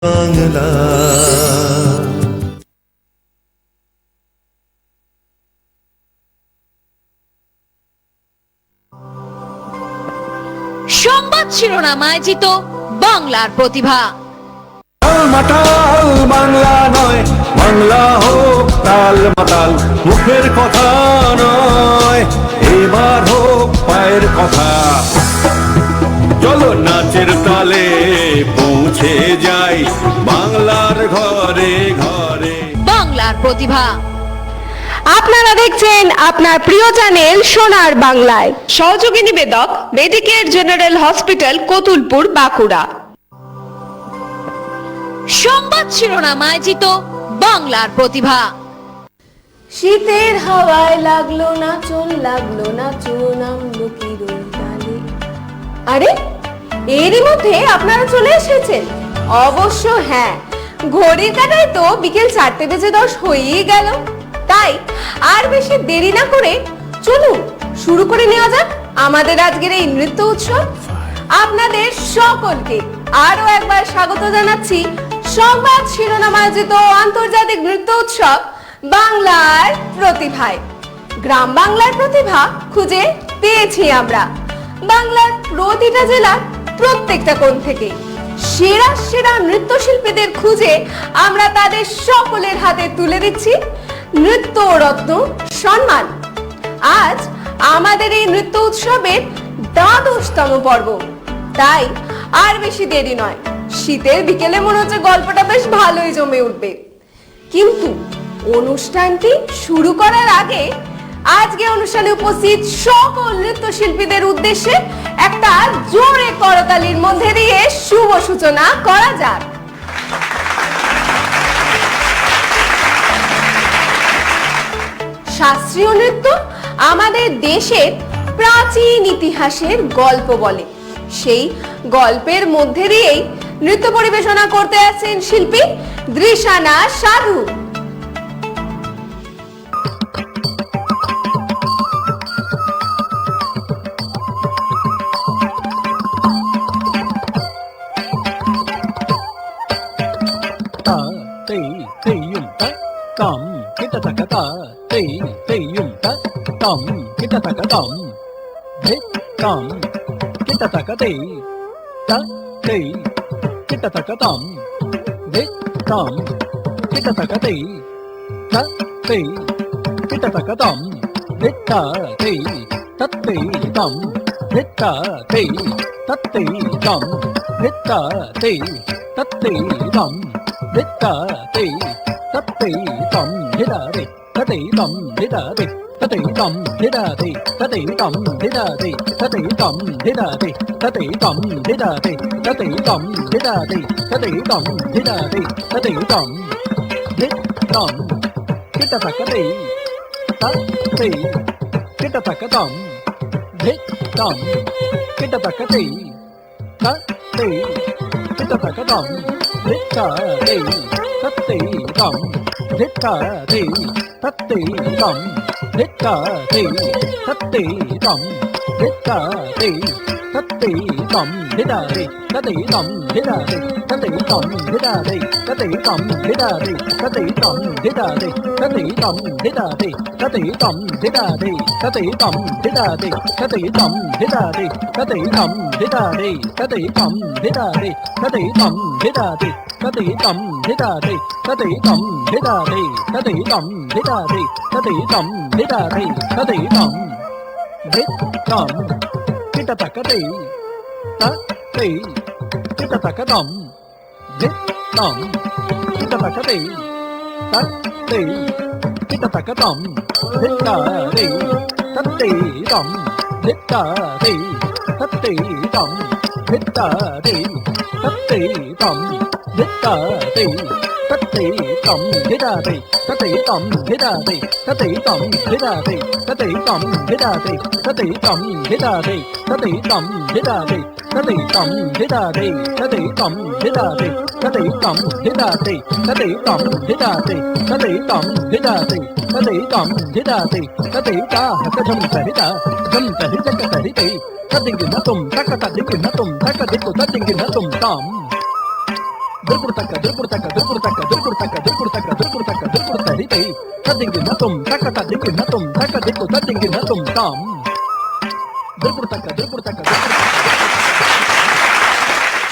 বাংলা। সংবাদ শিরোনাম আয়োজিত বাংলার প্রতিভা। মাতাল বাংলা নয়, বাংলা হোক তাল মাতাল, মুখের কথা নয়, এবার হোক পায়ের কথা। চলো নাচের তালে পৌঁছে যাই বাংলার ঘরে ঘরে। বাংলার প্রতিভা। আপনারা দেখছেন আপনার প্রিয় চ্যানেল সোনার বাংলায়। সহযোগী নিবেদক Medicare General Hospital, Kotulpur, Bankura. সংবাদ শিরোনাম আয়োজিত বাংলার প্রতিভা। শীতের হাওয়ায় লাগলো না চুন, লাগলো না চুন, নামলো কি ডালে। আরে এরই মধ্যে আপনারা চলে এসেছেন? অবশ্য হ্যাঁ, ঘড়ির কাঁটায় তো বিকেল 4:10 হয়েই গেল। তাই আর বেশি দেরি না করে চলুন শুরু করে নেওয়া যাক আমাদের আজকের এই নৃত্য উৎসব। আপনাদের সকলকে আরো একবার স্বাগত জানাচ্ছি সংবাদ শিরোনাম আয়োজিত আন্তর্জাতিক নৃত্য উৎসব বাংলার প্রতিভায়। গ্রাম বাংলার প্রতিভা খুঁজে পেয়েছি আমরা বাংলার প্রতিটা জেলার প্রত্যেকটা কোণ থেকে। সেরা সেরা নৃত্যশিল্পীদের খুঁজে আমরা তাদের সকলের হাতে তুলে দিচ্ছি নৃত্য রত্ন সম্মান। আজ আমাদের এই নৃত্য উৎসবের ১২তম পর্ব। তাই আর বেশি দেরি নয়, শীতের বিকেলে মনে হচ্ছে গল্পটা বেশ ভালোই জমে উঠবে। কিন্তু অনুষ্ঠানটি শুরু করার আগে আজকে অনুষ্ঠানে উপস্থিত সকল নৃত্যশিল্পীদের উদ্দেশ্যে একটা জোরে করতালির মধ্যে দিয়ে শুভ সূচনা করা যাক। শাস্ত্রীয় নৃত্য আমাদের দেশের প্রাচীন ইতিহাসের গল্প বলে। সেই গল্পের মধ্যে দিয়েই নৃত্য পরিবেশনা করতে আসছেন শিল্পী দৃশানা সাধু।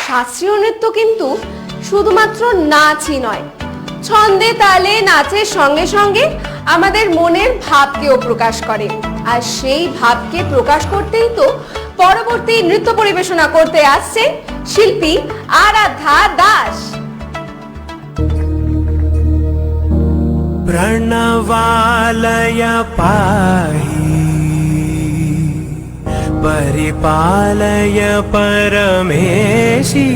শাস্ত্রীয় নৃত্য কিন্তু শুধুমাত্র নাচই নয়, ছন্দে তালে নাচের সঙ্গে সঙ্গে আমাদের মনের ভাবকেও প্রকাশ করে। আর সেই ভাবকে প্রকাশ করতেই তো পরবর্তী নৃত্য পরিবেশনা করতে আসছে শিল্পী আরাধ্যা দাস। प्रणवालय पाहि परिपालय परमेशी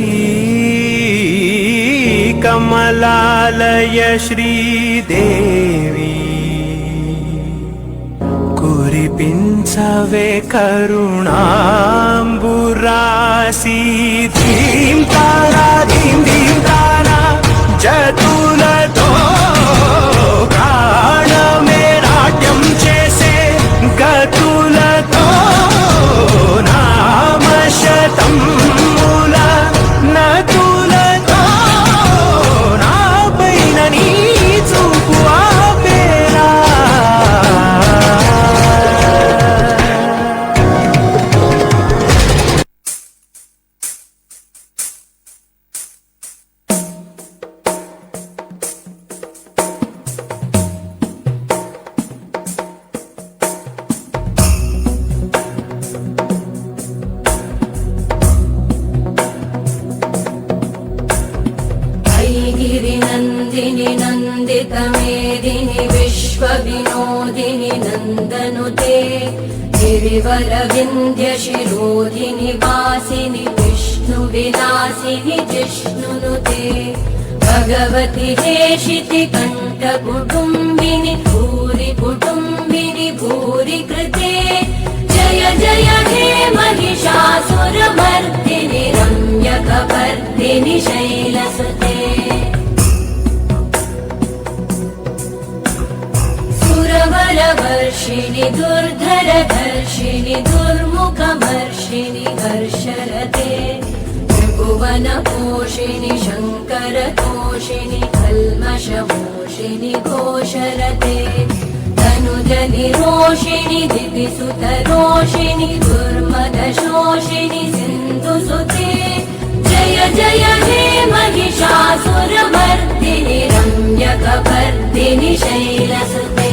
कमलालय श्रीदेवी कुरिपिंचवे करुणाम्बुरासी धीं तारा जतुलतो प्राण में नाट्यम चेसे गतुलतो नाम शतं मूल नतुलतो ना पैननी चुकुआ पेरा गिरिनन्दिनि नन्दितमेदिनि विश्वविनोदिनि नन्दनुते गिरिवरविन्ध्यशिरोधिनि वासिनि विष्णुविलासिनि जिष्णुनुते भगवति हेशिति कण्ठकुटुम्बिनि भूरि कुटुम्बिनि भूरि कृते जय जय हे महिषासुरमर्दिनि रम्यकपर्दिनि शैलसुते सुरवरवर्षिणि दुर्धरधर्षिणि दुर्मुखमर्षिणि हर्षरते त्रिभुवनपोषिणि शङ्करतोषिणि कल्मषमोषिणि घोषरते तनुजनिरोषिणि दितिसुतरोषिणि दुर्मदशोषिणि सिन्धुसुते जय जय हे महिषासुरमर्दिनि रम्यकपर्दिनि शैलसुते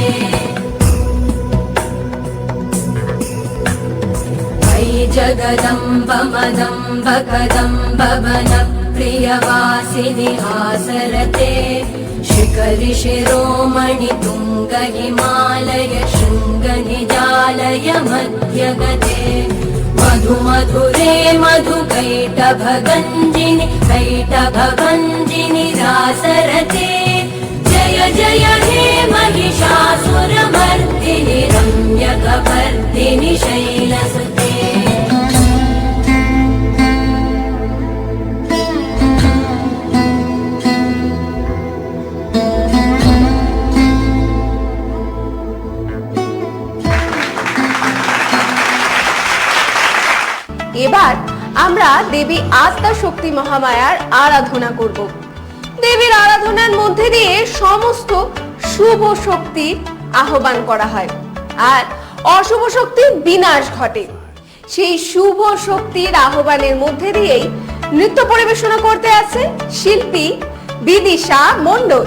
मयि जगदम्ब मदम्ब कदम्ब वनप्रियवासिनि हासरते शिखरि शिरोमणि तुङ्ग हिमालय शृङ्ग निजालय मध्यगते मधु मधुरे मधुकैटभगञ्जिनि कैटभभञ्जिनि रासरते जय जय हे महिषासुरमर्दिनि रम्यकपर्दिनि शैलसुते এবার আমরা দেবী আদ্যা শক্তি মহামায়ার আরাধনা করব। দেবীর আরাধনার মধ্যে দিয়ে সমস্ত শুভ শক্তির আহ্বান করা হয় আর অশুভ শক্তির বিনাশ ঘটে। সেই শুভ শক্তির আহ্বানের মধ্যে দিয়েই নৃত্য পরিবেশনা করতে আছে শিল্পী বিদিশা মণ্ডল।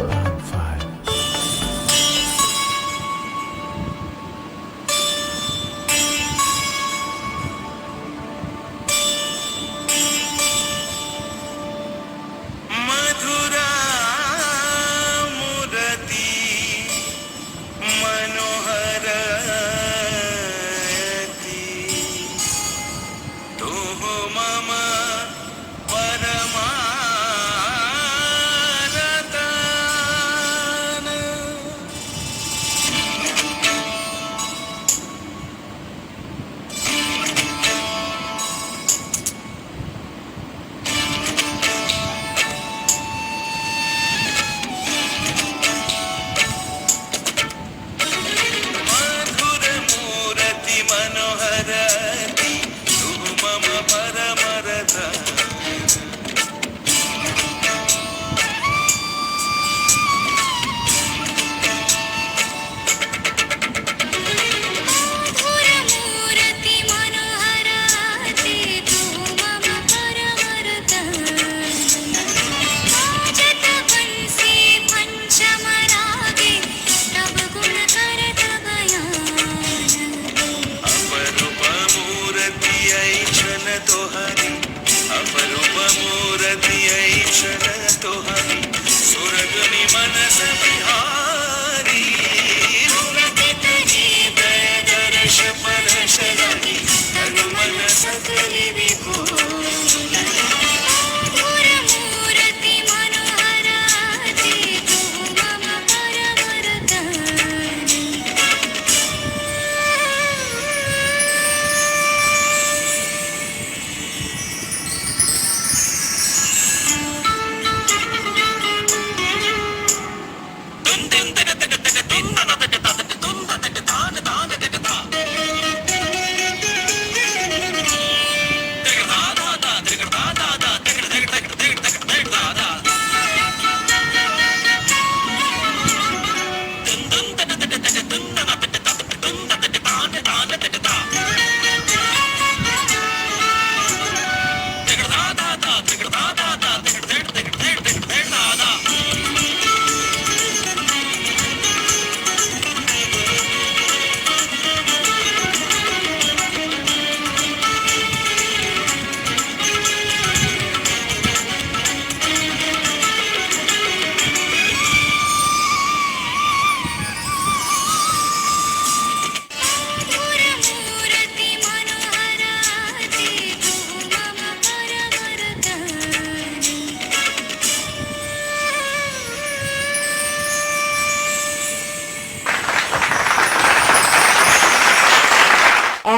परमारता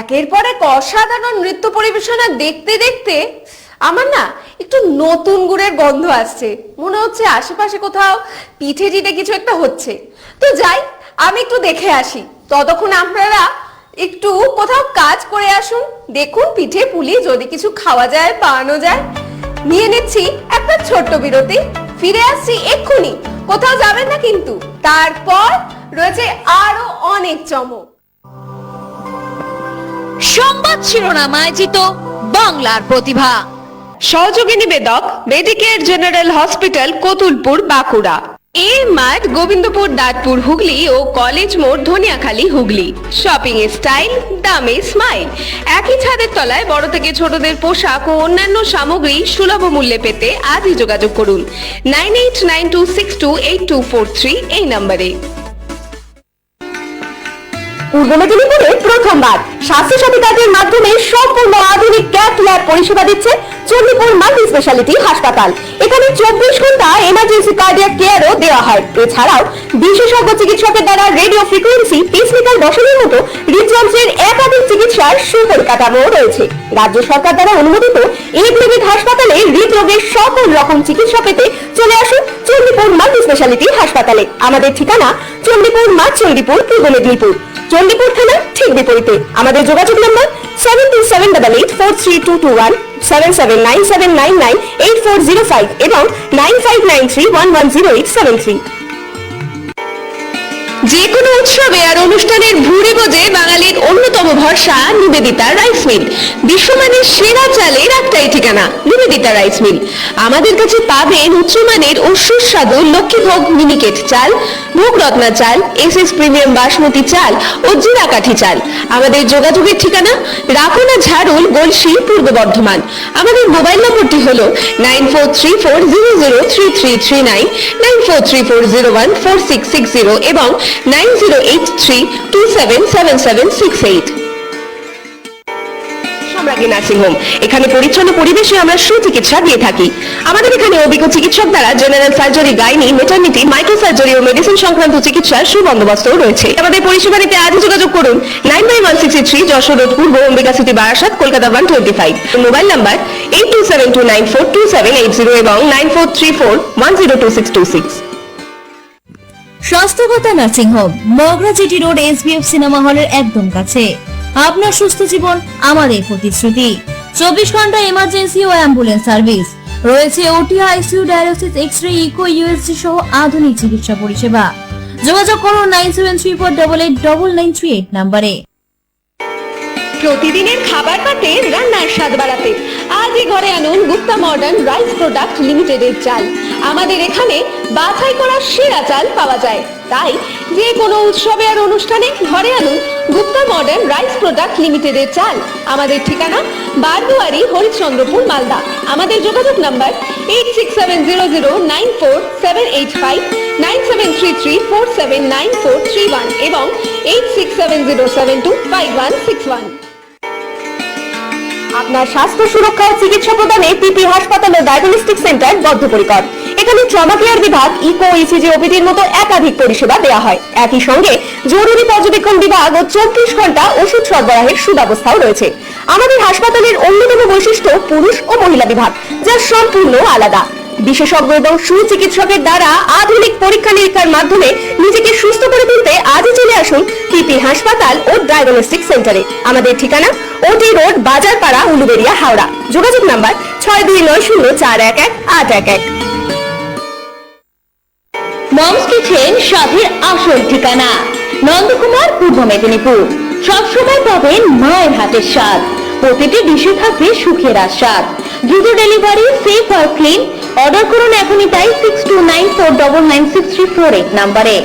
একের পর এক অসাধারণ নৃত্য পরিবেশনা দেখতে দেখতে আমার না একটু নতুন গুড়ের গন্ধ আসছে। মনে হচ্ছে আশেপাশে কোথাও পিঠে টিঠে কিছু একটা হচ্ছে। তো যাই, আমি একটু দেখে আসি। ততক্ষণ আপনারা একটু কোথাও কাজ করে আসুন, দেখুন পিঠে পুলি যদি কিছু খাওয়া যায়, বানানো যায়। নিয়ে নিচ্ছি একটা ছোট্ট বিরতি, ফিরে আসছি এক্ষুনি, কোথাও যাবেন না কিন্তু। তারপর রয়েছে আরো অনেক চমক। সংবাদ শিরোনাম আয়োজিত বাংলার প্রতিভা। সহযোগী নিবেদক Medicare General Hospital, Kotulpur, Bankura. এর মাঠ গোবিন্দপুর, দাঁতপুর, হুগলি ও কলেজ মোড়, ধনিয়াখালী, হুগলি। শপিং এর স্টাইল, দামে স্মাইল। একই ছাদের তলায় বড় থেকে ছোটদের পোশাক ও অন্যান্য সামগ্রী সুলভ মূল্যে পেতে আজই যোগাযোগ করুন 9892628243 এই নম্বরে। পূর্ব মেদিনীপুরে প্রথমবার স্বাস্থ্যসাথী কার্ডের মাধ্যমে সম্পূর্ণ আধুনিক ক্যাথ ল্যাব পরিষেবা দিচ্ছে চণ্ডীপুর মাল্টি স্পেশালিটি হাসপাতাল। এখানে 24 ঘন্টা এমার্জেন্সি কার্ডিয়াক কেয়ারও দেওয়া হয়। এছাড়াও বিশেষজ্ঞ চিকিৎসকের দ্বারা রেডিও ফ্রিকোয়েন্সি পেসমেকার বসানোর মতো হৃদযন্ত্রের একাধিক চিকিৎসার সুপরিকাঠামো রয়েছে। রাজ্য সরকার দ্বারা অনুমোদিত এই প্রাইভেট হাসপাতালে হৃদরোগের সকল রকম চিকিৎসা পেতে চলে আসুন চণ্ডীপুর মাল্টি স্পেশালিটি হাসপাতালে। আমাদের ঠিকানা চণ্ডীপুর মাঠ, চণ্ডীপুর, পূর্ব মেদিনীপুর। চণ্ডীপুর থানা ঠিক বিপরীতে। আমাদের যোগাযোগ নম্বর 7278843221, 7797998405 এবং 9593110873। যে কোনো উৎসবে আর অনুষ্ঠানের ভুরি বোঝে বাঙালির অন্যতম ভরসা নিবেদিতা রাইস মিল। বিশ্বমানের সেরা চালের একটাই ঠিকানা, নিবেদিতা রাইস মিল। আমাদের কাছে পাবেন উচ্চমানের ও সুস্বাদু লক্ষ্মীভোগ মিনিকেট চাল, ভোগরত্না চাল, এসএস প্রিমিয়াম বাসমতি চাল ও জিরাকাঠি চাল। আমাদের যোগাযোগের ঠিকানা রাকোনা ঝাড়ুল, গলসি, পূর্ব বর্ধমান। আমাদের মোবাইল নম্বরটি হলো 9434003339, 9434014660 এবং 9083277768। সম্রাজ্ঞী নার্সিং হোম, এখানে পরিচ্ছন্ন পরিবেশে আমরা সুচিকিৎসা দিয়ে থাকি। আমাদের এখানে অভিজ্ঞ চিকিৎসক দ্বারা general surgery, gynae, maternity, micro surgery ও মেডিসিন সংক্রান্ত চিকিৎসার সুবন্দোবস্ত রয়েছে। আমাদের পরিষেবা নিতে আজই যোগাযোগ করুন 99163 যশোর রোড পূর্ব, Ambika city, Barasat, Kolkata 125। Mobile number 8272942780 এবং 9434102626। স্বাস্থ্যকতা nursing home, Magra GT road, SBF cinema হলের একদম কাছে। আপনার সুস্থ জীবন আমাদের প্রতিশ্রুতি। 24 ঘন্টা এমার্জেন্সি ও অ্যাম্বুলেন্স সার্ভিস রয়েছে। OT, ICU, dialysis, X-ray, echo, USG সহ আধুনিক চিকিৎসা পরিষেবা। যোগাযোগ করুন 9734889938 নম্বরে। প্রতিদিনের খাবার পাতে রান্নার স্বাদ বাড়াতে আজই ঘরে আনুন গুপ্তা মডার্ন রাইস প্রোডাক্ট লিমিটেডের চাল। আমাদের এখানে বাছাই করা সেরা চাল পাওয়া যায়। তাই যে কোনো উৎসবে আর অনুষ্ঠানে ঘরে আনুন গুপ্তা মডার্ন রাইস প্রোডাক্ট লিমিটেডের চাল। আমাদের ঠিকানা বারদুয়ারি, হরিশ্চন্দ্রপুর, মালদা। আমাদের যোগাযোগ নাম্বার 8670094785, 9733479431 এবং 8670725161। আপনার স্বাস্থ্য সুরক্ষা ও চিকিৎসা প্রদানে পিপি হাসপাতাল ও ডায়াগনস্টিক সেন্টার বদ্ধপরিকর। এখানে ট্রমা কেয়ার বিভাগ, ইকো, ইসিজি, ওপিডির মতো একাধিক পরিষেবা দেওয়া হয়। একই সঙ্গে জরুরি পর্যবেক্ষণ বিভাগ ও 24 ঘন্টা ওষুধ সরবরাহের সুব্যবস্থাও রয়েছে। আমাদের হাসপাতালের অন্যতম বৈশিষ্ট্য পুরুষ ও মহিলা বিভাগ, যা সম্পূর্ণ আলাদা। বিশেষজ্ঞ এবং সুচিকিৎসকের দ্বারা আধুনিক পরীক্ষা নিরীক্ষার মাধ্যমে নিজেকে সুস্থ করে তুলতে আজই চলে আসুন পিপি হাসপাতাল ও ডায়াগনস্টিক সেন্টারে। আমাদের ঠিকানা ওটি রোড, বাজারপাড়া, উলুবেড়িয়া, হাওড়া। যোগাযোগ নাম্বার 6290411811। মমস কিচেন স্বাদের আসল ঠিকানা, নন্দকুমার, পূর্ব মেদিনীপুর। সবসময় পাবেন মায়ের হাতের স্বাদ। প্রতিটি ডিশে থাকবে সুখের আস্বাদ। দ্রুত ডেলিভারি, সেফ আর ক্লিন। অর্ডার করুন এখনই তাই 6294996348 নম্বরে।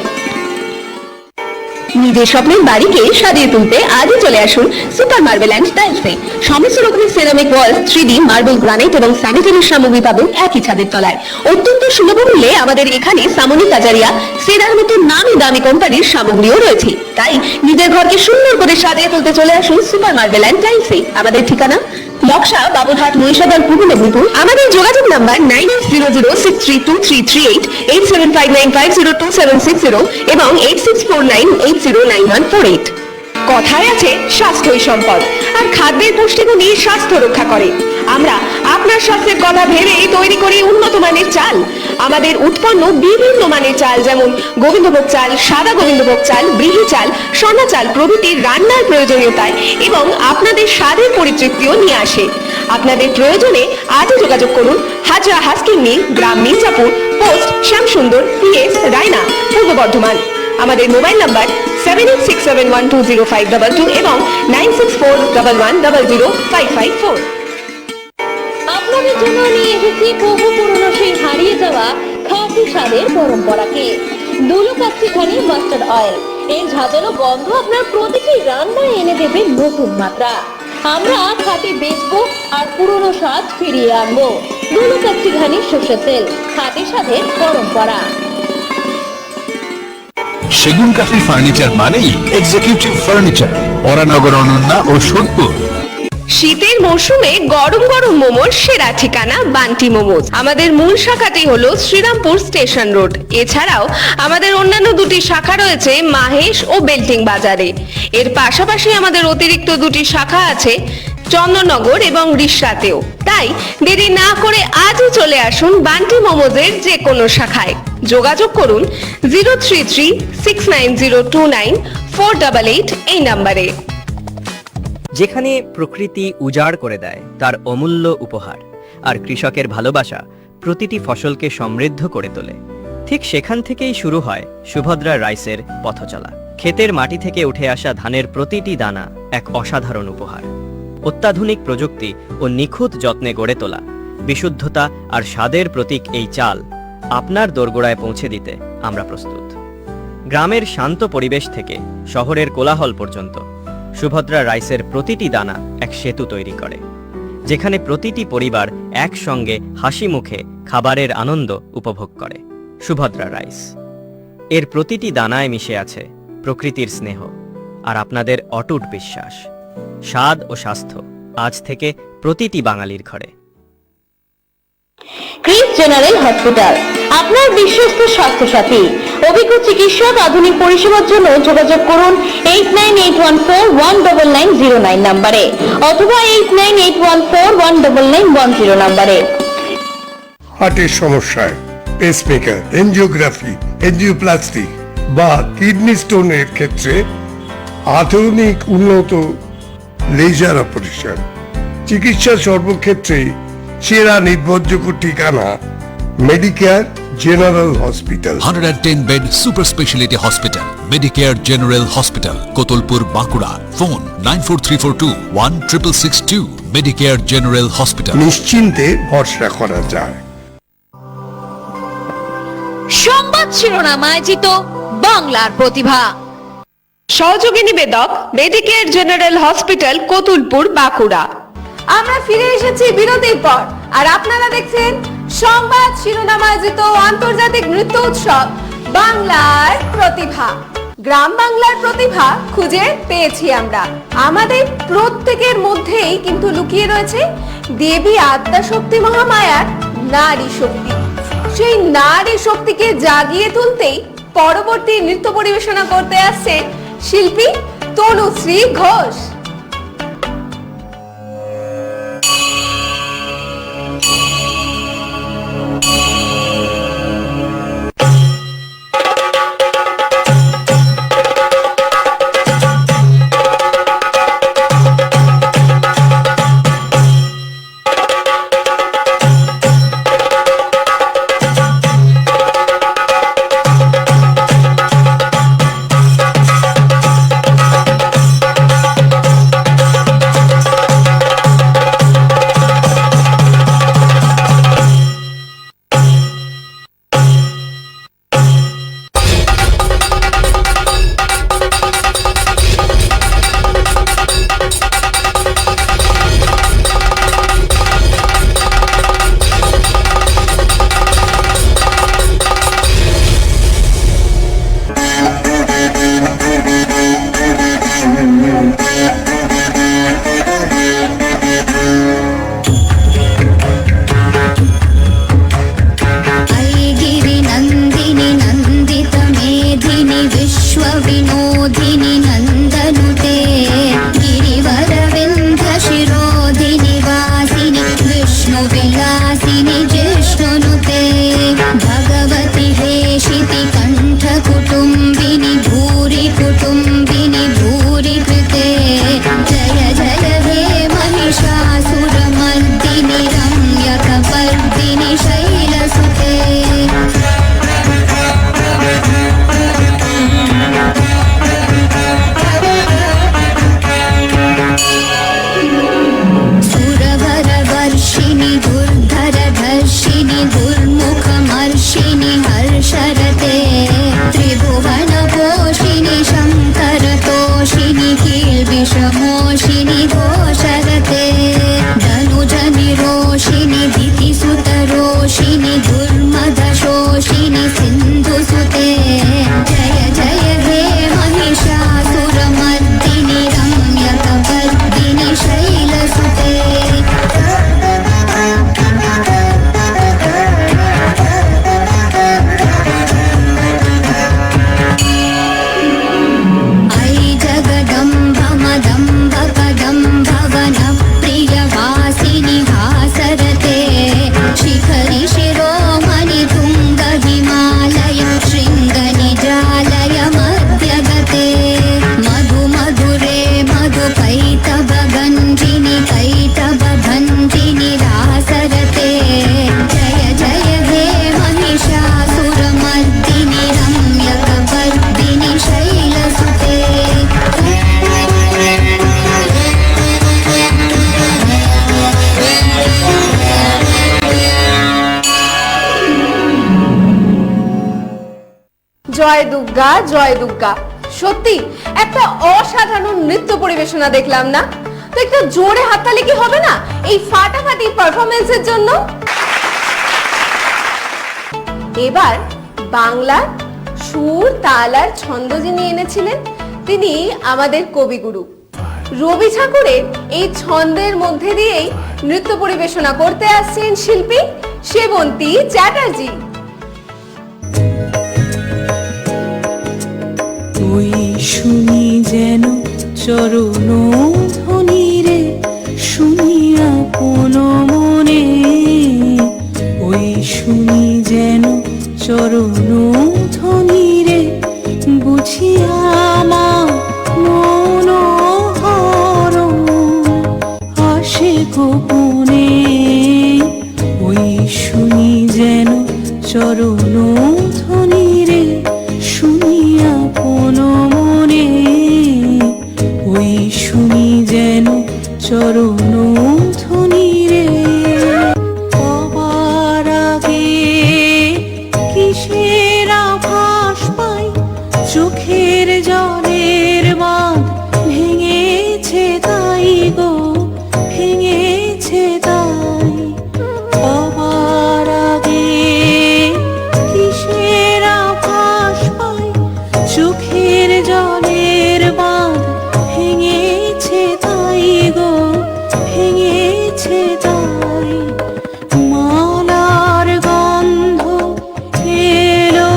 নিজের স্বপ্নের বাড়িকে সাজিয়ে তুলতে আজই চলে আসুন সুপার মার্বেল অ্যান্ড টাইলসে। সমস্ত রকমের সেরামিক ওয়াল, 3D মার্বেল, গ্রানাইট এবং স্যানিটারি সামগ্রী পাবেন একই ছাদের তলায়। অত্যন্ত সুলভ মূল্যে আমাদের এখানে সামনি, কাজারিয়া, সেরার মতো নামি দামি কোম্পানির সামগ্রীও রয়েছে। তাই নিজের ঘরকে সুন্দর করে সাজিয়ে তুলতে চলে আসুন সুপার মার্বেল অ্যান্ড টাইলসে। আমাদের ঠিকানা লক্ষ্যা, বাবুরহাট, মহিষাদল, পূর্ব মেদিনীপুর। আমাদের যোগাযোগ নাম্বার 9800632338, 8759502760 এবং 8649809148। কথায় আছে স্বাস্থ্যই সম্পদ, আর খাদ্যের পুষ্টিগুণই স্বাস্থ্য রক্ষা করে। আমরা আপনার স্বাস্থ্যের কথা ভেবেই তৈরি করি উন্নত মানের চাল। আমাদের উৎপন্ন বিভিন্ন মানের চাল, যেমন গোবিন্দভোগ চাল, সাদা গোবিন্দভোগ চাল, ব্রিহি চাল, সোনা চাল প্রভৃতি রান্নার প্রয়োজনীয়তায় এবং আপনাদের স্বাদের পরিতৃপ্তিও নিয়ে আসে। আপনাদের প্রয়োজনে আজই যোগাযোগ করুন হাজরা হাস্কিং মিল, গ্রাম মির্জাপুর, পোস্ট শ্যামসুন্দর, PS রায়না, পূর্ব বর্ধমান। আমাদের মোবাইল নাম্বার 7867120522 এবং 964111005554। আপনাদের জন্য নিয়ে এসেছি বহু পুরনো সেই হারিয়ে যাওয়া খাঁটি স্বাদের পরম্পরাকে। দুলুকাচ্ছিখানি মাস্টার্ড অয়েল, এর ঝাঁঝালো গন্ধ আপনার প্রতিটি রান্নায় এনে দেবে নতুন মাত্রা। আমরা খাঁটি বেচবো আর পুরনো স্বাদ ফিরিয়ে আনবো। দুলুকাচ্ছিখানি সর্ষের তেল, খাঁটি স্বাদের পরম্পরা। সেগুন কাঠের ফার্নিচার মানেই এক্সিকিউটিভ ফার্নিচার, পরানগর, অনন্যা ও সোদপুর। শীতের মৌসুমে গরম গরম মোমোর সেরা ঠিকানা বান্টি মোমোজ। আমাদের মূল শাখাটি হলো শ্রীরামপুর স্টেশন রোড। এছাড়াও আমাদের অন্যান্য দুটি শাখা রয়েছে মাহেশ ও বেল্টিং বাজারে। এর পাশাপাশি আমাদের অতিরিক্ত দুটি শাখা আছে চন্দননগর এবং রিষড়াতেও। তাই দেরি না করে আজই চলে আসুন বান্টি মোমোজের যে কোনো শাখায়। যোগাযোগ করুন 03369029488 এই নাম্বারে। যেখানে প্রকৃতি উজাড় করে দেয় তার অমূল্য উপহার, আর কৃষকের ভালোবাসা প্রতিটি ফসলকে সমৃদ্ধ করে তোলে, ঠিক সেখান থেকেই শুরু হয় সুভদ্রা রাইসের পথচলা। ক্ষেতের মাটি থেকে উঠে আসা ধানের প্রতিটি দানা এক অসাধারণ উপহার। অত্যাধুনিক প্রযুক্তি ও নিখুঁত যত্নে গড়ে তোলা বিশুদ্ধতা আর স্বাদের প্রতীক এই চাল আপনার দোরগোড়ায় পৌঁছে দিতে আমরা প্রস্তুত। গ্রামের শান্ত পরিবেশ থেকে শহরের কোলাহল পর্যন্ত সুভদ্রা রাইসের প্রতিটি দানা এক সেতু তৈরি করে, যেখানে প্রতিটি পরিবার একসঙ্গে হাসি মুখে খাবারের আনন্দ উপভোগ করে। সুভদ্রা রাইস, এর প্রতিটি দানায় মিশে আছে প্রকৃতির স্নেহ আর আপনাদের অটুট বিশ্বাস। স্বাদ ও স্বাস্থ্য আজ থেকে প্রতিটি বাঙালির ঘরে। ক্রিস জেনারেল হসপিটাল, আপনার বিশ্বস্ত স্বাস্থ্যসাথী। অভিজ্ঞ চিকিৎসক, আধুনিক পরিষেবার জন্য যোগাযোগ করুন 8981419909 নম্বরে অথবা 8981419910 নম্বরে। হার্টের সমস্যায় পেসমেকার, এনজিওগ্রাফি, এনজিওপ্লাস্টি বা কিডনি স্টোনের ক্ষেত্রে আধুনিক উন্নত লেজার অপারেশন। চিকিৎসা সর্বক্ষেত্রে সেরা নির্ভরযোগ্য ঠিকানা Medicare General Hospital. 110 bed super speciality hospital, Medicare General hospital, Kotulpur, Bankura. Phone 9434216662। Medicare General hospital, নিশ্চিন্তে ভরসা করা যায়। সংবাদ শিরোনাম আয়োজিত বাংলার প্রতিভা। সহযোগী নিবেদক Medicare General Hospital, Kotulpur, Bankura. আমরা ফিরে এসেছি বিরতির পর, আর আপনারা দেখছেন সংবাদ শিরোনাম আয়োজিত আন্তর্জাতিক নৃত্য উৎসব বাংলার প্রতিভা। গ্রাম বাংলার প্রতিভা খুঁজে পেয়েছি আমরা। আমাদের প্রত্যেকের মধ্যেই কিন্তু লুকিয়ে রয়েছে দেবী আদ্যা শক্তি মহামায়ার নারী শক্তি। সেই নারী শক্তিকে জাগিয়ে তুলতেই পরবর্তী নৃত্য পরিবেশনা করতে আসছে শিল্পী তনুশ্রী ঘোষ। विनोदिनी नन्दनुते জয় দুর্গা জয় দুর্গা। সত্যি একটা অসাধারণ নৃত্য পরিবেশনা দেখলাম না? তো একটু জোরে হাততালি কি হবে না এই ফাটাফাটি পারফরমেন্সের জন্য? এবার বাংলার সুর, তাল আর ছন্দ যিনি এনেছিলেন তিনি আমাদের কবিগুরু রবি ঠাকুরের এই ছন্দের মধ্যে দিয়েই নৃত্য পরিবেশনা করতে আসছেন শিল্পী সেবন্তী চ্যাটার্জি। ওই শুনি যেন চরণ ধ্বনি রে, শুনিয়া কোন মনে, ওই শুনি যেন চরণ ধ্বনি রে, বুঝিয়া আমার মন হরণ আসে গোপনে, ওই শুনি যেন চরণ ধ্বনি রে, শুনিয়া কোন মনে, ওই শুনি যেন চরণ ধ্বনি রে। পাবার আগে কিসের আভাস পাই, চোখের জলের বাঁধ ভেঙেছে তাই গো, ভেঙেছে তাই। পাবার আগে কিসের আভাস পাই, চোখের জলের বাঁধ ভেঙেছে তাই গো, ভেঙেছে তাই। মালার গন্ধ এলো,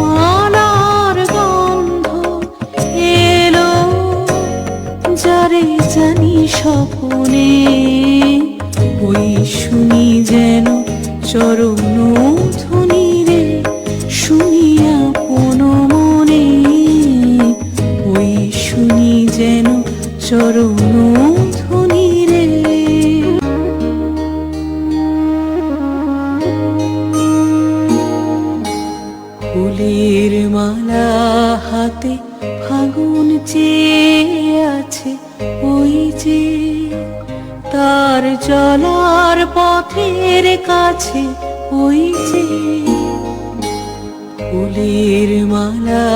মালার গন্ধ এলো, যারে জানি স্বপনে, ওই শুনি যেন চরণ ধ্বনি রে, শুনিয়া কোন মনে, ওই শুনি যেন চরণ ধ্বনি রে। ফুলের মালা হাতে ফাগুন চেয়ে আছে, ওই যে তার চলার পথের কাছে, ওই যে ফুলের মালা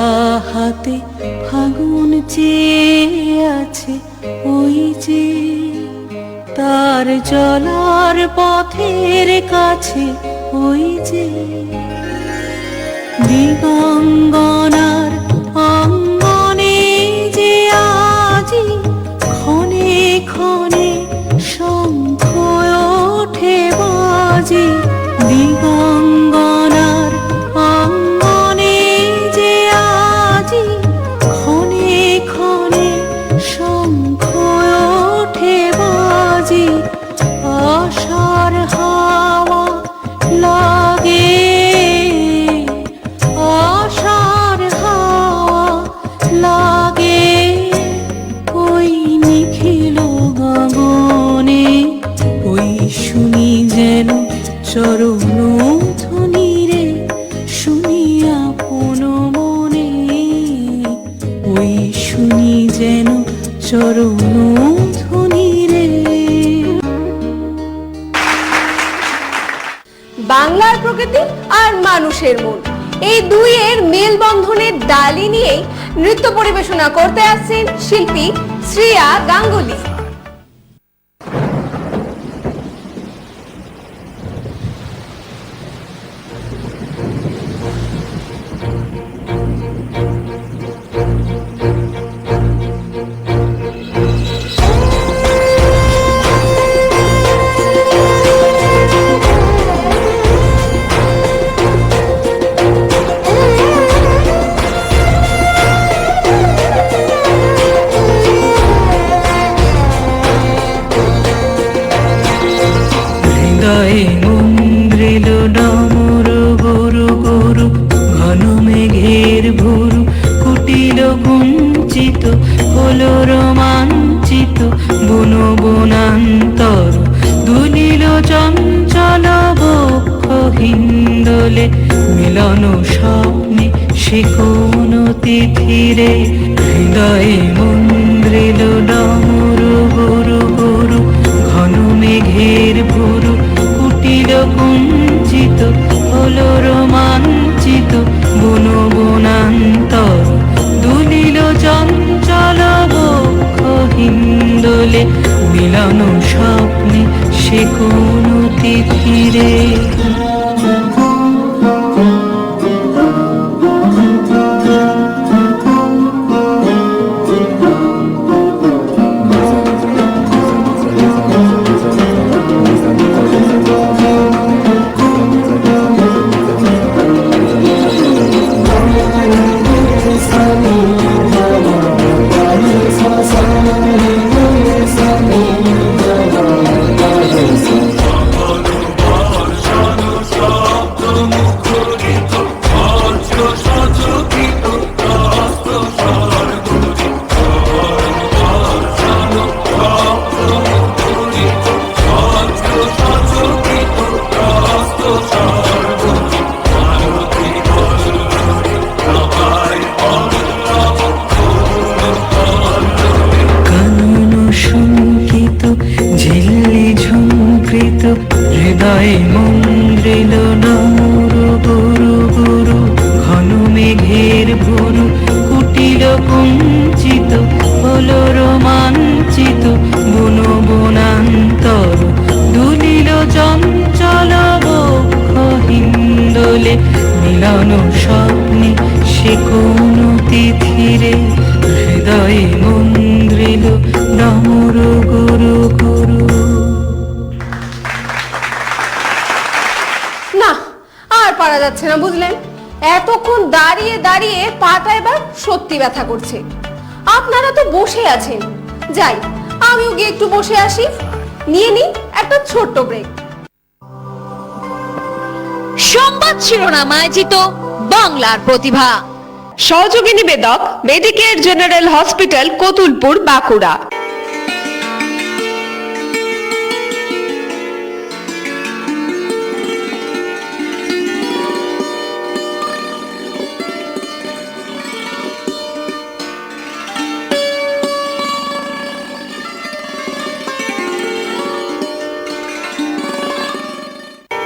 হাতে ফাগুন চেয়ে আছে, ওই যে তার চলার পথের কাছে, ওই যে দিগঙ্গনার অঙ্গনে যে আজি ক্ষণে ক্ষণে শঙ্খ ওঠে বাজি, দিগঙ্গনার অঙ্গনে যে আজি ক্ষণে ক্ষণে শঙ্খ ওঠে বাজি, আশার হাওয়া লাগে, আশার হাওয়া লাগে, ওই নিখিল গগনে, ওই শুনি যেন চরণ ধ্বনি রে, শুনিয়া কোন মনে, ওই শুনি যেন চরণ ধ্বনি রে। বাংলার প্রকৃতি আর মানুষের মন, এই দুইয়ের মেলবন্ধনের ডালি নিয়েই নৃত্য পরিবেশনা করতে আসছেন শিল্পী শ্রেয়া গাঙ্গুলি। কুঞ্চিত হলো রোমাঞ্চিত বন বনান্তর, দুলিল চঞ্চল বক্ষ হিন্দোলে, মিলন স্বপ্নে সে কোন তিথিরে, হৃদয়ে মন্দ্রিল ডমরু গুরু গুরু, ঘন মেঘের ভুরু কুটিল কুঞ্চিত হলো রোমাঞ্চিত বলে মিলন স্বপ্নে সে কোন তিথিরে হৃদয়ে মন্দ্রিল ডমর গুরু গুরু। না আর পারা যাচ্ছে না, বুঝলেন? এতক্ষণ দাঁড়িয়ে দাঁড়িয়ে পাটা এবার সত্যি ব্যথা করছে। আপনারা তো বসে আছেন, যাই আমিও গিয়ে একটু বসে আসি, নিয়ে নি একটা ছোট্ট ব্রেক। সংবাদ শিরোনাম আয়োজিত বাংলার প্রতিভা, সহযোগী নিবেদক Medicare General Hospital, Kotulpur, Bankura.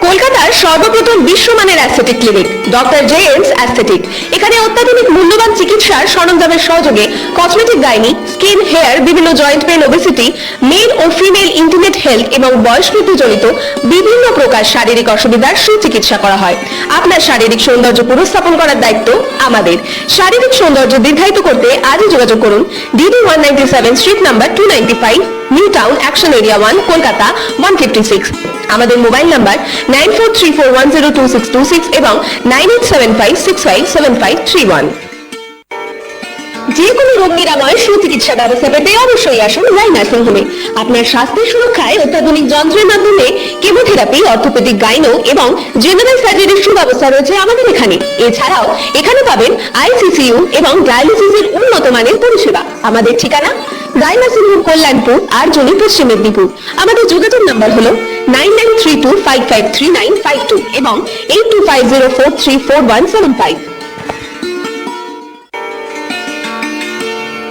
কলকাতার সর্বপ্রথম বিশ্বমানের aesthetic clinic doctor JMS aesthetic. এখানে অত্যাধুনিক মূল্যবান চিকিৎসার সরঞ্জামের সহযোগে কসমেটিক, গাইনি, স্কিন, হেয়ার, বিভিন্ন জয়েন্ট পেন, ওবেসিটি, মেল ও ফিমেল ইন্টিমেট হেলথ এবং বয়স বৃদ্ধি জনিত বিভিন্ন প্রকার শারীরিক অসুবিধার সুচিকিৎসা করা হয়। আপনার শারীরিক সৌন্দর্য পুনঃস্থাপন করার দায়িত্ব আমাদের। শারীরিক সৌন্দর্য দীর্ঘায়িত করতে আজই যোগাযোগ করুন DD 197 street number 295, new town, action area 1, Kolkata 156। আমাদের মোবাইল নাম্বার 9434102626 এবং 9875657531। যে কোনো রোগ নিরাময় সুচিকিৎসা ব্যবস্থা পেতে অবশ্যই আসুন রায় নার্সিং হোমে। আপনার স্বাস্থ্যের সুরক্ষায় অত্যাধুনিক যন্ত্রের মাধ্যমে কেমোথেরাপি, অর্থোপেডিক, গাইনো এবং জেনারেল সার্জারির সুব্যবস্থা রয়েছে আমাদের এখানে। এছাড়াও এখানে পাবেন ICCU এবং ডায়ালিসিসের উন্নত মানের পরিষেবা। আমাদের ঠিকানা রায় নার্সিং হোম, কল্যাণপুর, আরজনি, পশ্চিম মেদিনীপুর। আমাদের যোগাযোগ নাম্বার হলো 9932553952 এবং 8250434175।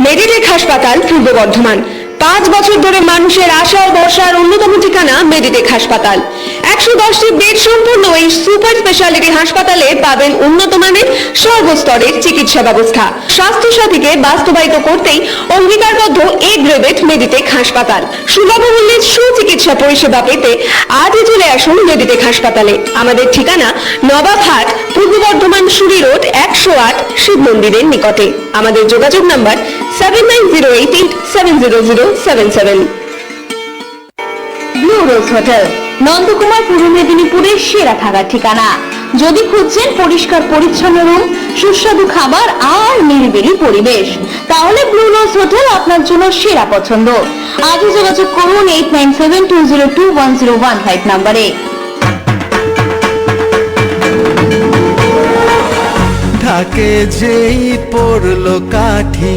মেডিটেক হাসপাতাল, পূর্ব বর্ধমান। 5 বছর ধরে মানুষের আশা ও ভরসার অন্যতম ঠিকানা মেডিটেক হাসপাতাল। 110টি বেড সম্পন্ন এই সুপার স্পেশালিটি হাসপাতালে পাবেন উন্নত মানের সর্বস্তরের চিকিৎসা ব্যবস্থা। স্বাস্থ্য সাথীকে বাস্তবায়িত করতেই অঙ্গীকারবদ্ধ এ গ্রেডেড মেডিটেক হাসপাতাল। সুলভ মূল্যে সুচিকিৎসা পরিষেবা পেতে আজই চলে আসুন মেডিটেক হাসপাতালে। আমাদের ঠিকানা নবাবহাট, পূর্ব বর্ধমান, সুরি রোড, 108, শিব মন্দিরের নিকটে। আমাদের যোগাযোগ number 7908870077। Blue rose hotel, Nandakumar, পূর্ব মেদিনীপুরের সেরা থাকার ঠিকানা। যদি খুঁজছেন পরিষ্কার পরিচ্ছন্ন রুম, সুস্বাদু খাবার আর নিরিবিলি পরিবেশ, তাহলে ব্লু রোজ হোটেল আপনার জন্য সেরা পছন্দ। আজই যোগাযোগ করুন 8972021015 নম্বরে। ঢাকে যেই পড়লো কাঠি,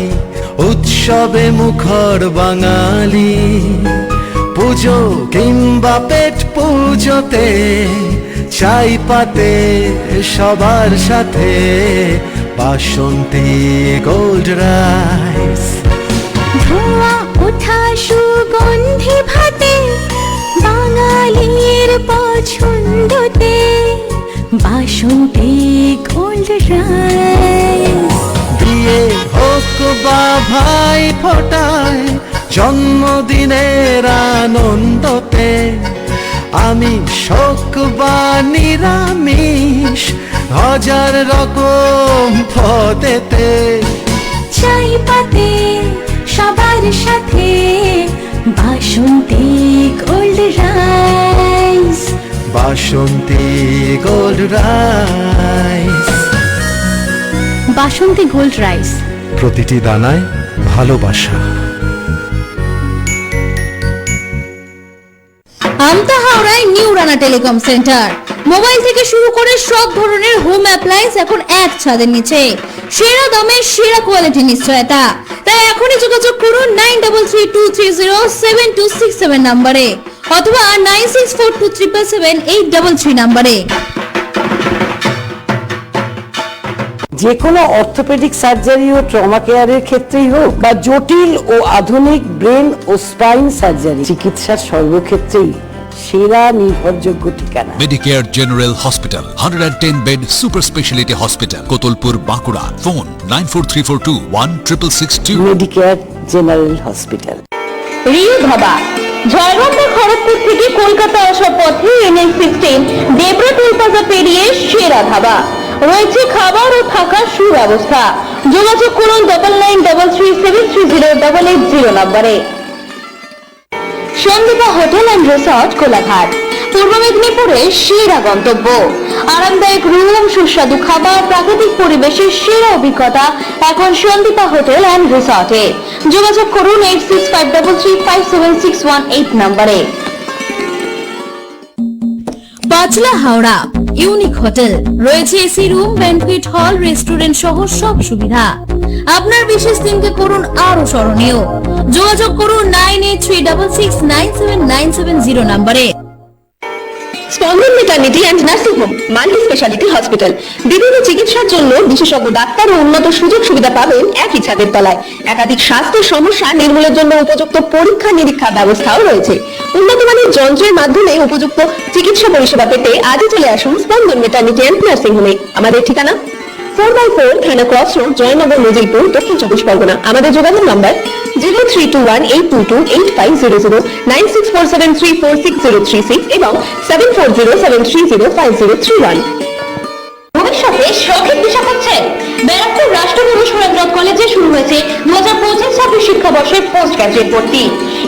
উৎসবে মুখর বাঙালি। পুজো কিংবা পেট পুজোতে চাই পাতে সবার সাথে বাসন্তী গোল্ড রাইস। ধোঁয়া ওঠা সুগন্ধি ভাতে বাঙালির পছন্দতে বাসন্তী গোল্ড রাইস। বিয়ে হোক বা ভাই ফোটায়, জন্মদিনের আনন্দতে আমি শোক বা নিরামিষ, 1000 রকম পদেতে চাই পাতে সবার সাথে বাসন্তী গোল্ড রাইস। বাসন্তী গোল্ড রাইস। বাসন্তী গোল্ড রাইস, প্রতিটি দানায় ভালোবাসা। আমতা হাওড়ায় new Rana telecom centre. Mobile থেকে শুরু করে সব ধরনের হোম অ্যাপ্লায়েন্স এখন এক ছাদের নিচে, সেরা দামে সেরা কোয়ালিটির নিশ্চয়তা। তাই এখনই যোগাযোগ করুন 9332307267 নম্বরে অথবা 9642777833 নম্বরে। যে কোনো অর্থোপেডিক সার্জারি ও ট্রমা কেয়ারের ক্ষেত্রেই হোক বা জটিল ও আধুনিক ব্রেন ও স্পাইন সার্জারি, চিকিৎসার সর্বক্ষেত্রেই সেরা নির্ভরযোগ্য ঠিকানা Medicare General Hospital, 110 bed super speciality hospital, Kotulpur, Bankura. Phone 9434216662। Medicare General Hospital. রিউ ধাবা, ঝাড়গ্রাম বা খড়গপুর থেকে কলকাতা আসার পথে NH-16 দেবরা টোল প্লাজা পেরিয়ে সেরা ধাবা। রয়েছে খাবার ও থাকার সুব্যবস্থা। যোগাযোগ করুন 993337308880 নম্বরে। Sandipa hotel and resort Kolaghat পূর্ব মেদিনীপুরের সেরা গন্তব্য। আরামদায়ক রুম, সুস্বাদু খাবার, প্রাকৃতিক পরিবেশের সেরা অভিজ্ঞতা এখন সন্দীপা হোটেল অ্যান্ড রিসর্টে। যোগাযোগ করুন 8653357618 নম্বরে। পাঁচলা হাওড়া ইউনিক হোটেল, রয়েছে এসি রুম, ব্যানকুয়েট হল, রেস্টুরেন্ট সহ সব সুবিধা। আপনার বিশেষ দিনকে করুন আরো স্মরণীয়। যোগাযোগ করুন 9836697970 নম্বরে। স্পন্দন maternity and nursing home multi speciality hospital. বিভিন্ন চিকিৎসার জন্য বিশেষজ্ঞ ডাক্তার ও উন্নত সুযোগ সুবিধা পাবেন একই ছাদের তলায়। একাধিক স্বাস্থ্য সমস্যা নির্মূলের জন্য উপযুক্ত পরীক্ষা নিরীক্ষা ব্যবস্থাও রয়েছে। উন্নত মানের যন্ত্রের মাধ্যমে উপযুক্ত চিকিৎসা পরিষেবা পেতে আজই চলে আসুন স্পন্দন মেটার্নিটি অ্যান্ড নার্সিং হোমে। আমাদের ঠিকানা 4x4 থানা ক্রস রোড, জয়নগর, মজিলপুর, দক্ষিণ 24 পরগনা। আমাদের যোগাযোগ নাম্বার 0321822850, 9647346036 এবং 7407305031। ভবিষ্যতে শখের দিশা পাচ্ছেন? ব্যারাকপুর রাষ্ট্রগুরু সুরেন্দ্রনাথ কলেজে শুরু হয়েছে 2025-26 শিক্ষাবর্ষের পোস্ট গ্রাজুয়েট ভর্তি।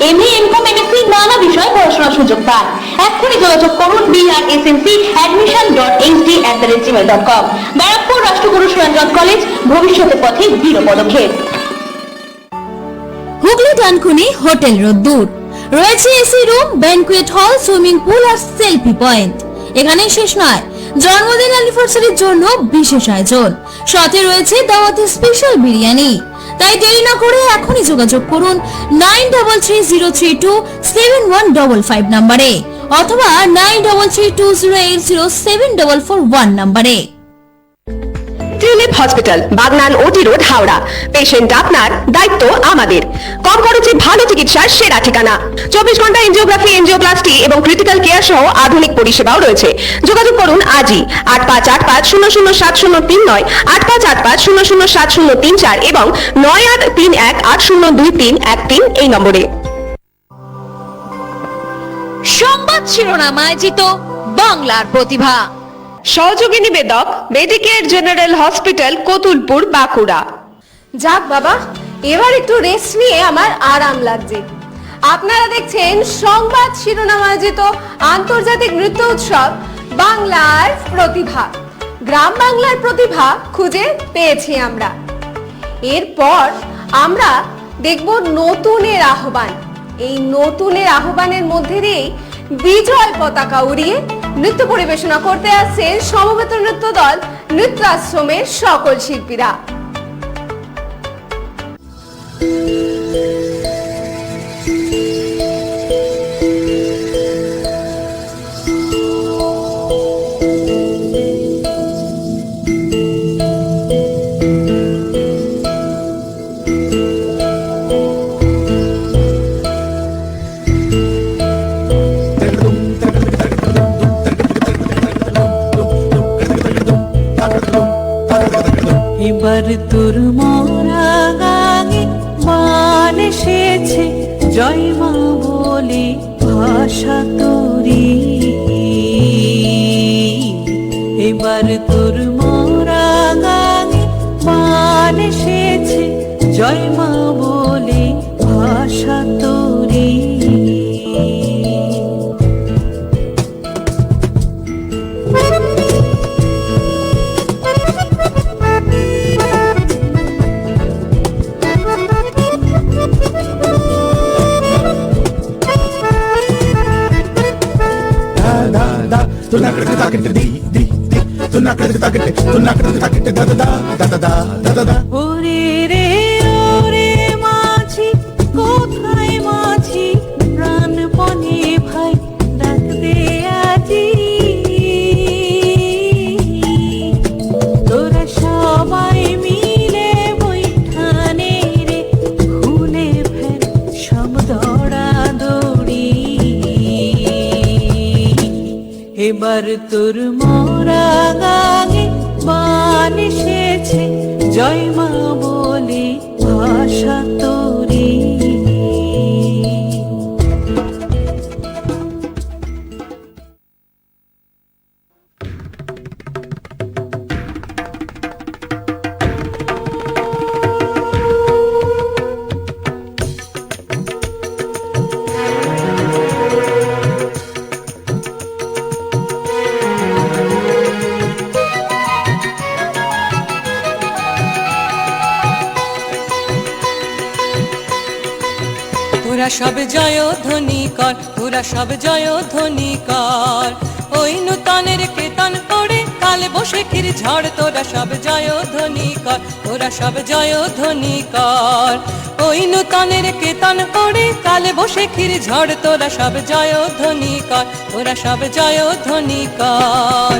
এমএ, এমকম, এমএসসি নানা বিষয়ে পড়াশোনার সুযোগ পান। এখনই যোগাযোগ করুন brsnc@admission.hd@gmail.com। ব্যারাকপুর রাষ্ট্রগুরু সুরেন্দ্রনাথ কলেজ, ভবিষ্যতের পথে দৃঢ় পদক্ষেপ। হুগলি ডানকুনি হোটেল রোদ্দুর, রয়েছে এসি রুম, ব্যানকুয়েট হল, সুইমিং পুল আর সেলফি পয়েন্ট। এখানেই শেষ নয়, জন্মদিন অ্যানিভার্সারির জন্য বিশেষ আয়োজন, সাথে রয়েছে দাওয়াতে স্পেশাল বিরিয়ানি। তাই দেরি না করে এখনই যোগাযোগ করুন 9330327155 নম্বরে অথবা 933208074441 নম্বরে। টিউলিপ হসপিটাল, বাগনান ওটি রোড, হাওড়া। পেশেন্ট আপনার, দায়িত্ব আমাদের। কম খরচে ভালো চিকিৎসার সেরা ঠিকানা। 24 ঘন্টা এনজিওগ্রাফি, এনজিওপ্লাস্টি এবং ক্রিটিক্যাল কেয়ার সহ আধুনিক পরিষেবাও রয়েছে। যোগাযোগ করুন আজই 8588007039, 8588007034 এবং 9831802313 এই নম্বরে। সংবাদ শিরোনাম আয়োজিত বাংলার প্রতিভা। সহযোগী নিবেদক Medicare General Hospital, Kotulpur, Bankura. যাক বাবা, এবার একটু রেস্ট নিয়ে আমার আরাম লাগছে। আপনারা দেখছেন সংবাদ শিরোনাম আয়োজিত আন্তর্জাতিক নৃত্য উৎসব বাংলার প্রতিভা। গ্রাম বাংলার প্রতিভা খুঁজে পেয়েছি আমরা। এরপর আমরা দেখব নতুনের আহ্বান। এই নতুনের আহ্বানের মধ্যে দিয়েই বিজয় পতাকা উড়িয়ে নৃত্য পরিবেশনা করতে আসছেন সমবেত নৃত্য দল নৃত্যাশ্রমের সকল শিল্পীরা। এবার তোর মরা গাঙে মান এসেছে, জয় মা বলে ভাষা তোরি। এবার তোর মরা গাঙে মান এসেছে, জয় মা বলে ভাষা তোরি। ওরে রে ওরে মাঝি, কোথায় মাঝি, প্রাণপণে ভাই ডাক দে আজি। তোরা সবাই মিলে বৈঠানে রে, খুলে ফেল সব দৌড়া দৌড়ি। এবার তোর মরা গাঙে বান এসেছে, জয় মা বলে ভাষা তোরি। তোরা সব জয়ধ্বনি কর, তোরা সব জয়ধ্বনি কর। ওই নূতনের কেতন পড়ে কাল বৈশাখীর ঝড়, তোরা সব জয়ধ্বনি কর, তোরা সব জয়ধ্বনি কর। ওই নূতনের কেতন পড়ে কাল বৈশাখীর ঝড়, তোরা সব জয়ধ্বনি কর, তোরা সব জয়ধ্বনি কর।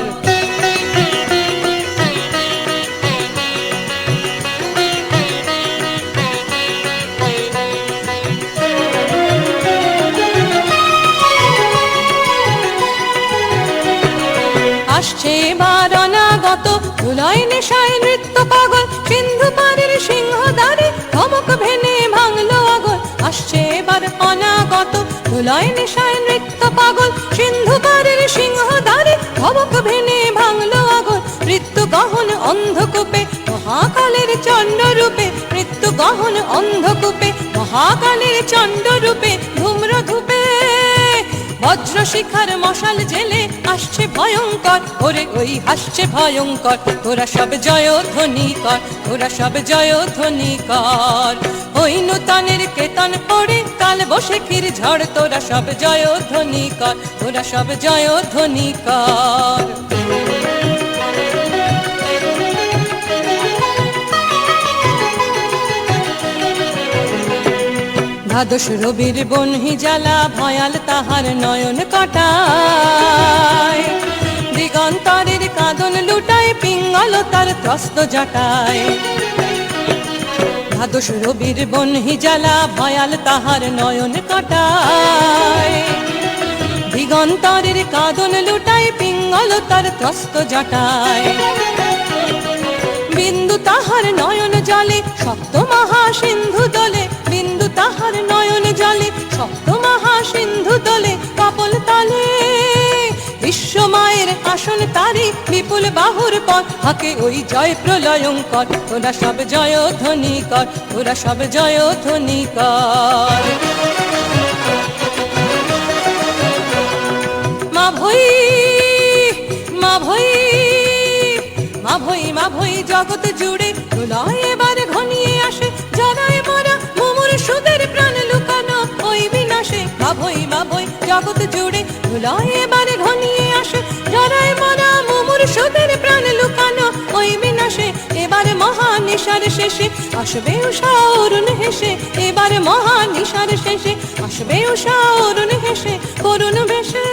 আসছে এবার অনাগত ধুলায় নেশায় নৃত্য পাগল, সিন্ধু পারের সিংহদ্বারে ধমক ভেনে ভাঙলো আগল। আসছে এবার অনাগত ধুলায় নেশায় নৃত্য পাগল, সিন্ধু পারের সিংহদ্বারে ধমক ভেনে ভাঙলো আগল। মৃত্যু গহন অন্ধকূপে মহাকালের চণ্ড রূপে, মৃত্যু গহন অন্ধকূপে মহাকালের চণ্ড রূপে ধূম্র ধূপে বজ্র শিখার মশাল জেলে আসছে ভয়ঙ্কর, ওরে ওই হাসছে ভয়ঙ্কর। তোরা সব জয়ধ্বনি কর, তোরা সব জয়ধ্বনি কর। ওই নূতনের কেতন পড়ে কাল বৈশাখীর ঝড়, তোরা সব জয়ধ্বনি কর, তোরা সব জয়ধ্বনি কর। দ্বাদশ রবির বনহি জ্বালা ভয়াল তাহার নয়ন কটায়, দিগন্তরের কাঁদন লুটায় পিঙ্গল তার ত্রস্ত জটায়। দ্বাদশ রবির বনহি জ্বালা ভয়াল তাহার নয়ন কটায়, দিগন্তরের কাঁদন লুটায় পিঙ্গল তার ত্রস্ত জটায়। বিন্দু তাহার নয়ন জলে সপ্ত মহাসিন্ধু দলে, বিন্দু তাহার নয়ন জলে সপ্ত মহাসিন্ধু দলে। কপল তলে বিশ্বমায়ের আসন তারি বিপুল বাহুর পথ হাকে ওই জয় প্রলয়ঙ্কর। তোরা সব জয়ধ্বনি কর, তোরা সব জয়ধ্বনি কর। মা ভৈ মা ভৈ মা ভৈ মা ভৈ জগৎ জুড়ে প্রলয় এবার ঘনিয়ে আসে, জরায় মরা মুমুর সুদের প্রাণ লুকানো ওই বিনাশে। মা ভৈ জগৎ জুড়ে প্রলয় এবার ঘনিয়ে আসে, জরায় মরা মুমুর সুদের প্রাণ লুকানো ওই বিনাশে। এবার মহানিশার শেষে আসবে উষা অরুণ হেসে, এবার মহানিশার শেষে আসবে উষা অরুণ হেসে করুণ বেশে।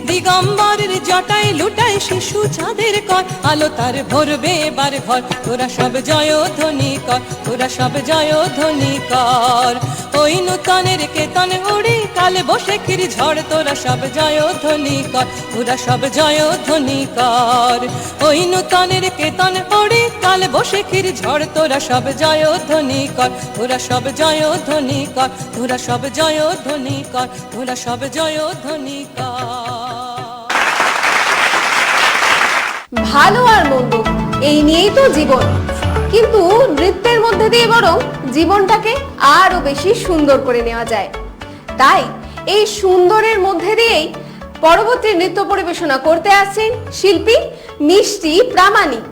দিগম্বরের জটায় লুটায় শিশু চাঁদের কর, আলো তার ভরবে এবার ঘর। তোরা সব জয়ধ্বনি কর, তোরা সব জয়ধ্বনি কর। ওই নূতনের কেতন উড়ে কাল বৈশাখীর ঝড়, তোরা সব জয়ধ্বনি কর, তোরা সব জয়ধ্বনি কর। ওই নূতনের কেতন উড়ে কাল বৈশাখীর ঝড়, তোরা সব জয়ধ্বনি কর, তোরা সব জয়ধ্বনি কর, তোরা সব জয়ধ্বনি কর, তোরা সব জয়ধ্বনি কর। ভালো আর মন্দ এই নিয়েই তো জীবন, কিন্তু নৃত্যের মধ্যে দিয়ে বরং জীবনটাকে আরো বেশি সুন্দর করে নেওয়া যায়। তাই এই সুন্দরের মধ্যে দিয়েই পরবর্তী নৃত্য পরিবেশনা করতে আসছেন শিল্পী মিষ্টি প্রামাণিক।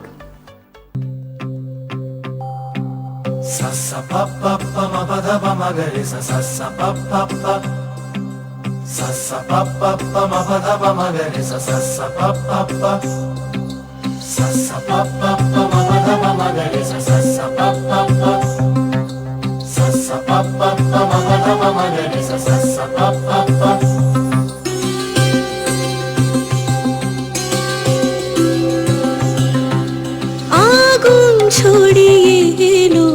আগুন ছড়িয়ে এলো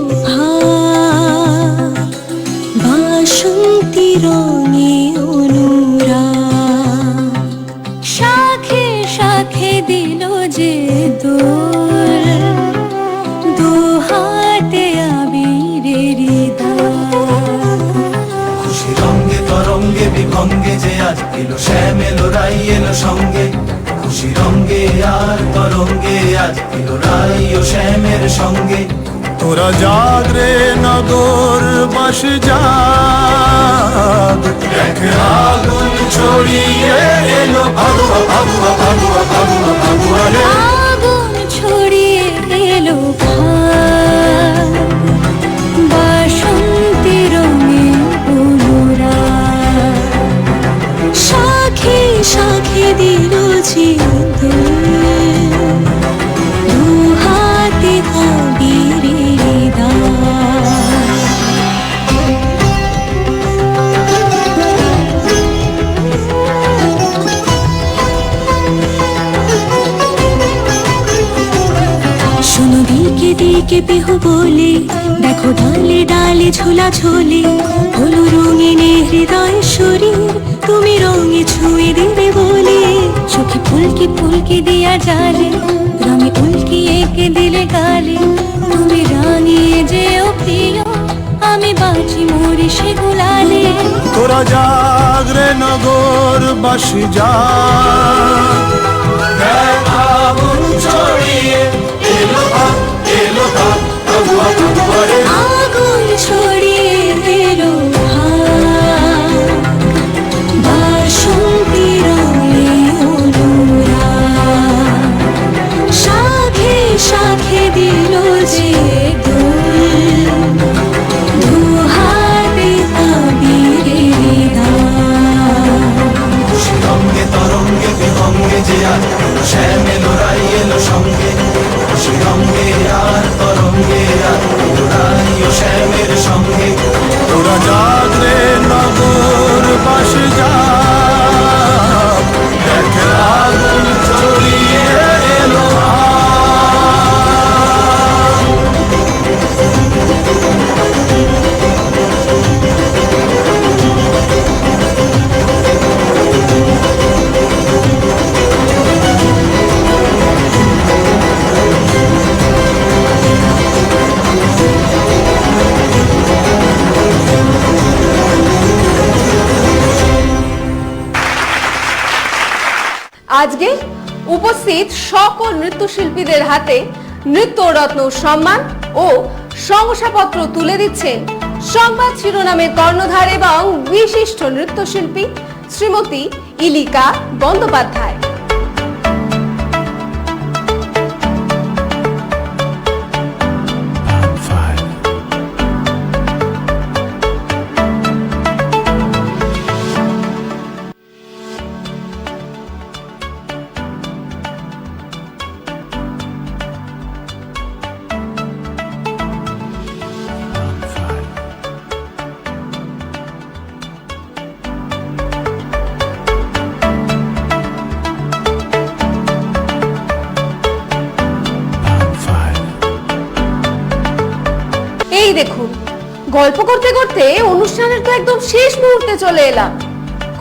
বাসন্তী রঙে অনুরাগ, শাখে শাখে দিল যে দোল, দুহাতে আবিরের খুশি রঙ্গে তরঙ্গে বিভঙ্গে যে আজ এলো শ্যাম এলো রাই এলো সঙ্গে। খুশি রঙ্গে আর তরঙ্গে আজ এলো রাই ও শ্যামের সঙ্গে। তোরা জাগ রে নগর বাস জাগ, দেখ আগুন ছড়িয়ে এলো ভাগুয়া ভাগুয়া ভাগুয়া ভাগুয়া ভাগুয়া রে। আগুন ছড়িয়ে এলো বাসন্তী রঙে দিকে দিকে বিহু বলে, দেখো ডালে ডালে ঝোলা ঝোলে, হলো রঙিনে হৃদয় শরীর, তুমি রঙে ছুঁয়ে দিলে বলে, চোখে ফুলকি ফুলকি দিয়া জালে, রঙে উল্কি এঁকে দিলে গালে, তুমি রাঙিয়ে যেও প্রিয়, আমি বাঁচি মরি সে গুলালে। তোরা জাগরে নগর বাসি যা, আগুন ছড়িয়ে এলো ভাব, এলো ভাব, আগুয়া আগুয়ারে। আগুন ছড়িয়ে এলো ভাব, বাসন্তী রঙে অনুরাগ, শাখে শাখে দিল যে দোল, দুহাতে আবিরের দাগ। খুশি রঙ্গে তরঙ্গে বিহঙ্গে যে আজ এলো শ্যাম এলো রাই এলো সঙ্গে, খুশি রঙ্গে আর তরঙ্গে আজ এলো রাই ও শ্যামের সঙ্গে। তোরা জাগরে নগর বাসি যা, দেখ আগুন ছড়িয়ে এলো আজকে উপস্থিত সকল নৃত্যশিল্পীদের হাতে নৃত্যরত্ন সম্মান ও শংসাপত্র তুলে দিচ্ছেন সংবাদ শিরোনামের কর্ণধার এবং বিশিষ্ট নৃত্যশিল্পী শ্রীমতী ইলিকা বন্দ্যোপাধ্যায়। এই দেখুন, গল্প করতে করতে অনুষ্ঠানের তো একদম শেষ মুহূর্তে চলে এলাম।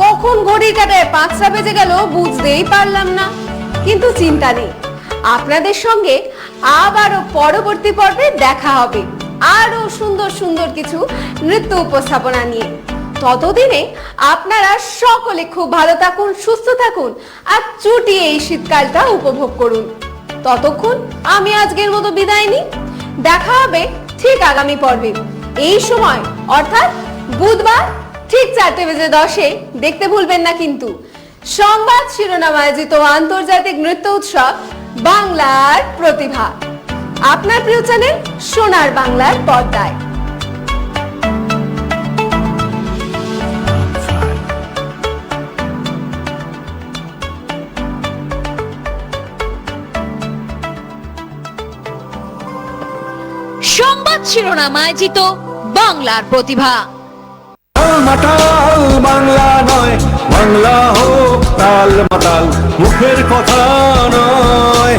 কখন ঘড়ির কাঁটায় 5টা বেজে গেল বুঝতেই পারলাম না। কিন্তু চিন্তা নেই, আপনাদের সঙ্গে আবারও পরবর্তী পর্বে দেখা হবে আরো সুন্দর সুন্দর কিছু নৃত্য উপস্থাপনা নিয়ে। ততদিনে আপনারা সকলে খুব ভালো থাকুন, সুস্থ থাকুন আর চুটিয়ে এই শীতকালটা উপভোগ করুন। ততক্ষণ আমি আজকের মতো বিদায় নিই। দেখা হবে ঠিক আগামী পর্বে এই সময়, অর্থাৎ বুধবার ঠিক 4:10 দেখতে ভুলবেন না কিন্তু সংবাদ শিরোনাম আয়োজিত আন্তর্জাতিক নৃত্য উৎসব বাংলার প্রতিভা, আপনার প্রিয় চ্যানেল সোনার বাংলার পর্দায়। সংবাদ শিরোনাম আয়োজিত বাংলার প্রতিভা। মাতাল বাংলা নয়, বাংলা হোক তাল মাতাল, মুখের কথা নয়,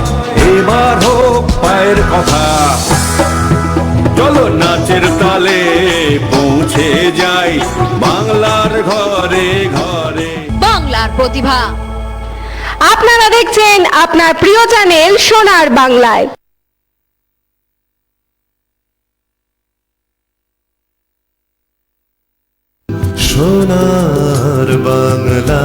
এবার হোক পায়ের কথা। চলো নাচের তালে পৌঁছে যাই বাংলার ঘরে ঘরে। বাংলার প্রতিভা। আপনারা দেখছেন আপনার প্রিয় চ্যানেল সোনার বাংলায়। সোনার বাংলা।